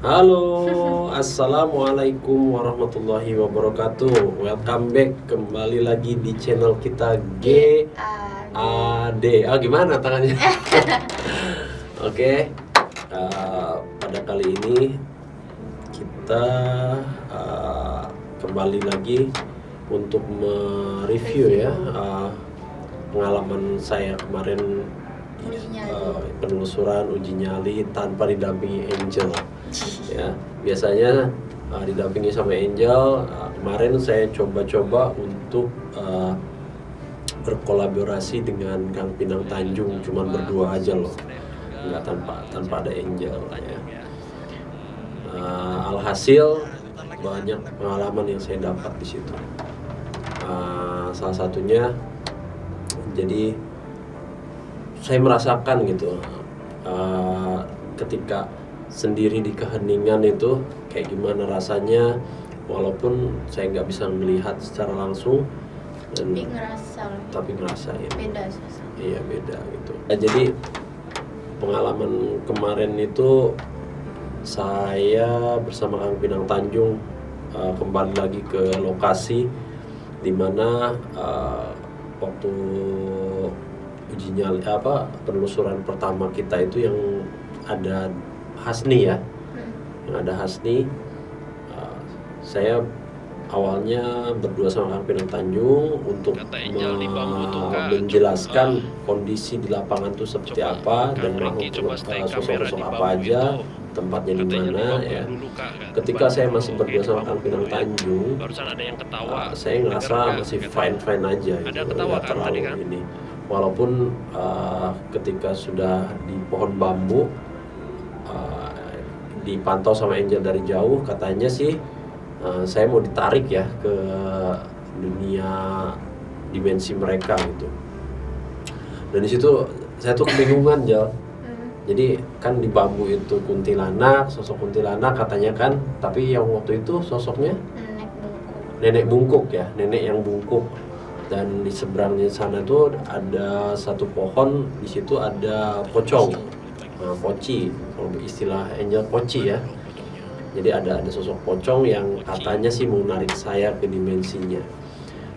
Halo, assalamualaikum warahmatullahi wabarakatuh. Welcome back kembali lagi di channel kita GAD. Gimana tangannya? Oke, pada kali ini kita kembali lagi untuk mereview ya pengalaman saya kemarin penelusuran uji nyali tanpa didampingi Angel. Ya, biasanya didampingi sama Angel. Kemarin saya coba-coba untuk berkolaborasi dengan Kang Pinang Tanjung, cuman berdua aja loh, nggak tanpa ada Angel ya. Alhasil banyak pengalaman yang saya dapat di situ. Salah satunya, jadi saya merasakan gitu ketika sendiri di keheningan itu kayak gimana rasanya, walaupun saya nggak bisa melihat secara langsung dan tapi ngerasain beda susah. Iya, beda gitu. Jadi pengalaman kemarin itu saya bersama Kang Pinang Tanjung kembali lagi ke lokasi di mana waktu uji nyali penelusuran pertama kita itu yang ada Hasni ya, yang ada Hasni. Saya awalnya berdua sama Kang Pinang Tanjung untuk menjelaskan kondisi di lapangan itu seperti apa dan sosok-sosok apa aja, tempatnya di mana ya. Ketika saya masih berdua sama Kang Pinang Tanjung, saya ngerasa masih fine aja gitu, nggak terlalu ini. Walaupun ketika sudah di pohon bambu dipantau sama Angel dari jauh, katanya sih saya mau ditarik ya ke dunia dimensi mereka gitu. Dan di situ saya tuh kebingungan, Jal. Jadi kan di bambu itu kuntilanak, sosok kuntilanak katanya kan, tapi yang waktu itu sosoknya nenek bungkuk ya, nenek yang bungkuk. Dan di seberangnya sana tuh ada satu pohon, di situ ada pocong. Poci, kalau istilah Angel poci ya. Jadi ada sosok pocong yang katanya sih mau narik saya ke dimensinya.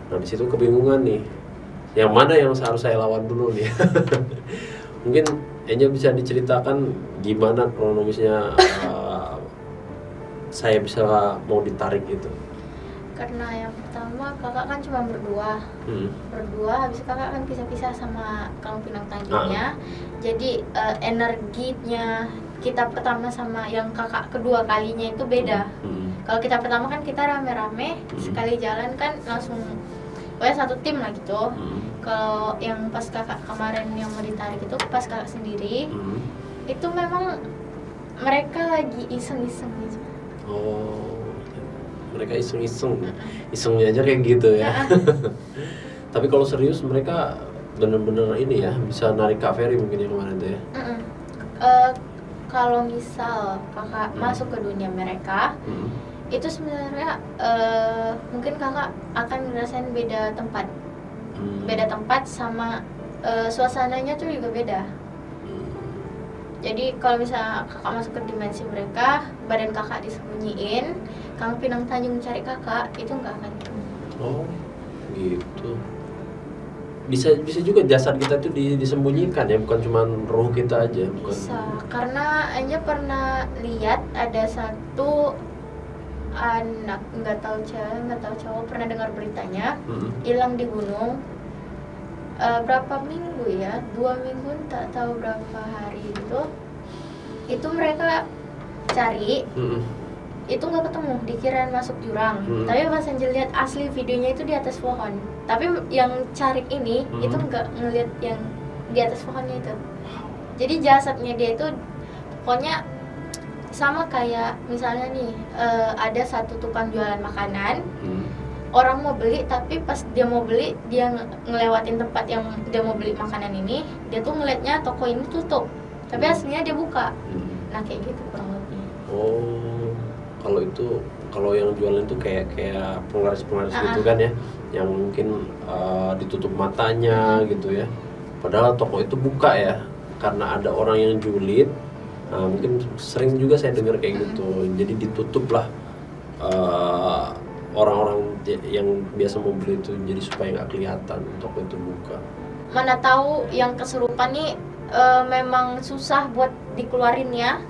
Nah di situ kebingungan nih, yang mana yang harus saya lawan dulu nih. Mungkin Angel bisa diceritakan gimana kronologisnya saya bisa mau ditarik itu. Karena yang pertama kakak kan cuma berdua, habis kakak kan pisah-pisah sama Kang Pinang Tanjungnya. Jadi energinya kita pertama sama yang kakak kedua kalinya itu beda. Kalau kita pertama kan kita rame-rame, sekali jalan kan langsung, satu tim lah gitu. Kalau yang pas kakak kemarin yang mau ditarik itu pas kakak sendiri, itu memang mereka lagi iseng-iseng gitu. Mereka isengnya aja kayak gitu ya. Tapi kalau serius mereka bener-bener ini ya, bisa narik Kak Ferry mungkin yang kemarin tuh ya. Kalau misal kakak masuk ke dunia mereka, itu sebenarnya mungkin kakak akan ngerasain beda tempat sama suasananya tuh juga beda. Jadi kalau misalnya kakak masuk ke dimensi mereka, badan kakak disembunyiin, Kang Pinang Tanjung mencari kakak, itu nggak akan ketemu. Oh, gitu. Bisa juga jasad kita tuh disembunyikan ya, bukan cuma roh kita aja, bukan? Bisa, karena Anja pernah lihat ada satu anak nggak tahu cowok, pernah dengar beritanya, hilang di gunung. Berapa minggu ya, 2 minggu tak tahu berapa hari itu mereka cari, itu nggak ketemu, dikirain masuk jurang. Tapi pas Angel lihat asli videonya itu di atas pohon. Tapi yang cari ini itu nggak ngelihat yang di atas pohonnya itu. Jadi jasadnya dia itu pokoknya sama kayak misalnya nih, ada satu tukang jualan makanan. Orang mau beli, tapi pas dia mau beli, dia ngelewatin tempat yang dia mau beli makanan ini, dia tuh ngeliatnya toko ini tutup, tapi aslinya dia buka. Nah kayak gitu kurang lebih. Kalau yang jualan itu kayak penglaris gitu kan ya, yang mungkin ditutup matanya gitu ya. Padahal toko itu buka ya, karena ada orang yang julid Nah, mungkin sering juga saya dengar kayak gitu. Jadi ditutup lah orang-orang yang biasa mau beli itu, jadi supaya nggak kelihatan toko itu buka. Mana tahu yang kesurupan nih memang susah buat dikeluarin ya.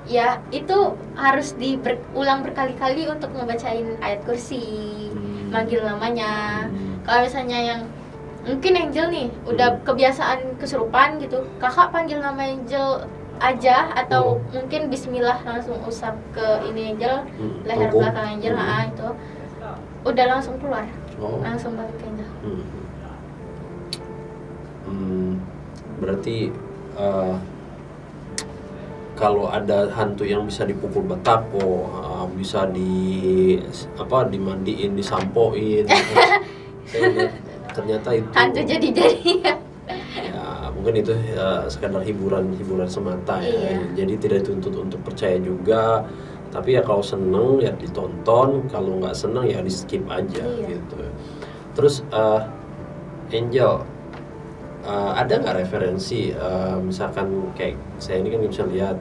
Ya itu harus diulang berkali-kali untuk ngebacain ayat kursi, manggil namanya. Kalau misalnya yang mungkin Angel nih udah kebiasaan kesurupan gitu, kakak panggil nama Angel aja atau mungkin Bismillah langsung usap ke ini Angel, leher belakang Angel, itu udah langsung keluar, langsung balik ke Angel. Berarti kalau ada hantu yang bisa dipukul batako, bisa dimandiin, disampoin, saya lihat ternyata itu hantu jadi-jadi ya mungkin itu sekadar hiburan semata ya. Iya. Jadi tidak dituntut untuk percaya juga, tapi ya kalau seneng ya ditonton, kalau nggak seneng ya di skip aja gitu. Terus Angel, ada nggak referensi misalkan kayak saya ini kan bisa lihat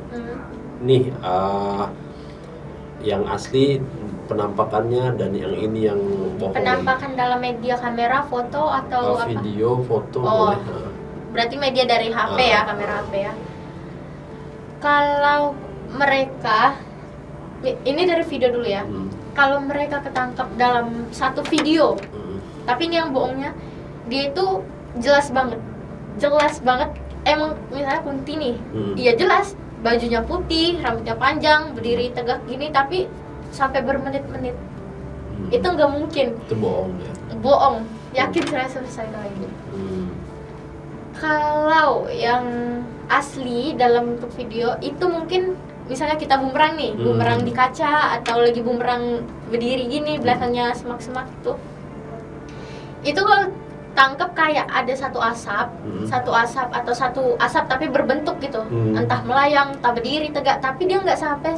nih yang asli penampakannya dan yang ini yang bohong. Penampakan dalam media kamera, foto atau apa? Video, foto boleh. Berarti media dari HP ya, kamera HP ya. Kalau mereka, ini dari video dulu ya. Kalau mereka ketangkap dalam satu video, tapi ini yang bohongnya, dia itu jelas banget. Emang misalnya Kunti nih, iya jelas, bajunya putih, rambutnya panjang, berdiri tegak gini, tapi sampai bermenit-menit. Itu nggak mungkin. Itu bohong ya. Bohong, yakin selesai kalau itu. Kalau yang asli dalam bentuk video itu mungkin misalnya kita bumerang nih, bumerang di kaca atau lagi bumerang berdiri gini, belakangnya semak-semak tuh. Itu kalau tangkep kayak ada satu asap atau satu asap tapi berbentuk gitu, entah melayang, entah berdiri tegak, tapi dia nggak sampai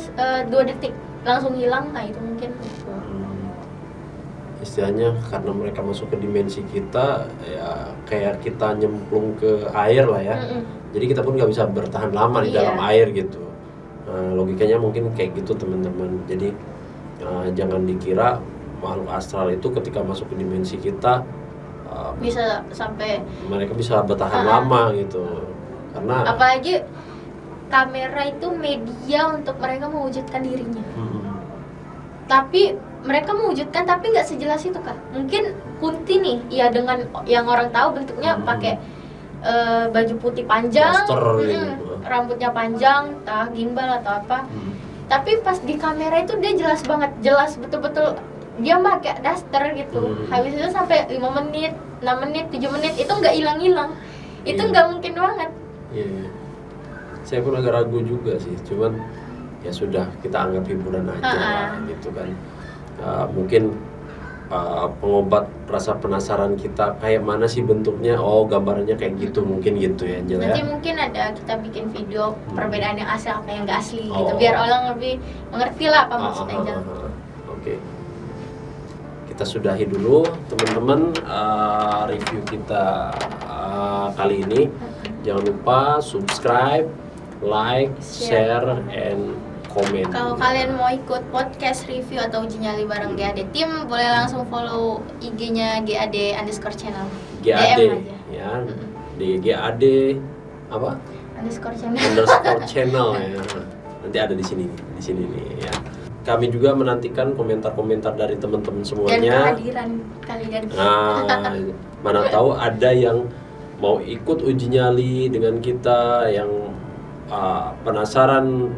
2 detik langsung hilang. Nah itu mungkin istilahnya karena mereka masuk ke dimensi kita ya, kayak kita nyemplung ke air lah ya. Jadi kita pun nggak bisa bertahan lama di dalam air gitu. Logikanya mungkin kayak gitu teman-teman. Jadi jangan dikira makhluk astral itu ketika masuk ke dimensi kita bisa sampai mereka bisa bertahan lama gitu, karena apalagi kamera itu media untuk mereka mewujudkan dirinya. Tapi mereka mewujudkan tapi nggak sejelas itu kah? Mungkin Kunti nih, ya dengan yang orang tahu bentuknya pakai baju putih panjang, gitu. Rambutnya panjang, entah gimbal atau apa. Tapi pas di kamera itu dia jelas banget, jelas betul-betul dia pakai daster gitu. Habis itu sampai 5 menit, 6 menit, 7 menit itu nggak hilang-hilang. Itu nggak mungkin banget. Iya. Saya pun agak ragu juga sih, cuman ya sudah, kita anggap hiburan aja lah, gitu kan. Mungkin pengobat rasa penasaran kita, kayak mana sih bentuknya, gambarannya kayak gitu, mungkin gitu ya Angel. Nanti mungkin ada kita bikin video perbedaan yang asli apa yang nggak asli gitu, biar orang lebih mengerti lah apa maksud Angel. Oke. Kita sudahi dulu teman-teman review kita kali ini. Jangan lupa subscribe, like, share, and comment. Kalau kalian mau ikut podcast review atau uji nyali bareng GAD Team, boleh langsung follow IG-nya GAD_channel. GAD DM aja. Ya. Di GAD apa? _channel ya. Nanti ada di sini nih ya. Kami juga menantikan komentar-komentar dari teman-teman semuanya. Dan kehadiran kalian. Mana tahu ada yang mau ikut uji nyali dengan kita, yang penasaran,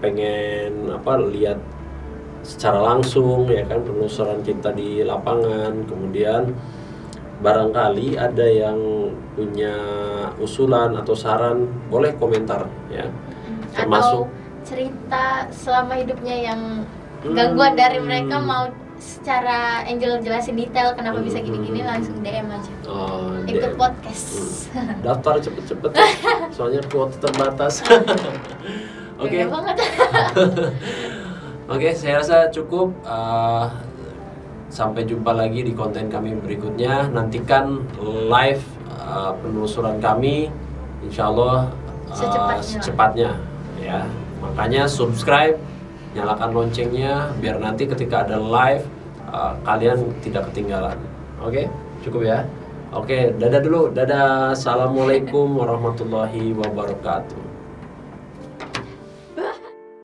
pengen lihat secara langsung ya kan penelusuran kita di lapangan. Kemudian barangkali ada yang punya usulan atau saran, boleh komentar ya. Termasuk atau cerita selama hidupnya yang gangguan dari mereka, mau secara Angel jelasin detail kenapa bisa gini-gini, langsung DM aja. Ikut podcast. Daftar cepet-cepet soalnya kuota terbatas. Oke. Oke, saya rasa cukup. Sampai jumpa lagi di konten kami berikutnya. Nantikan live penelusuran kami, insya Allah secepatnya. ya. Makanya subscribe, nyalakan loncengnya biar nanti ketika ada live kalian tidak ketinggalan. Oke, cukup ya. Oke, dadah dulu. Dadah. Assalamualaikum warahmatullahi wabarakatuh.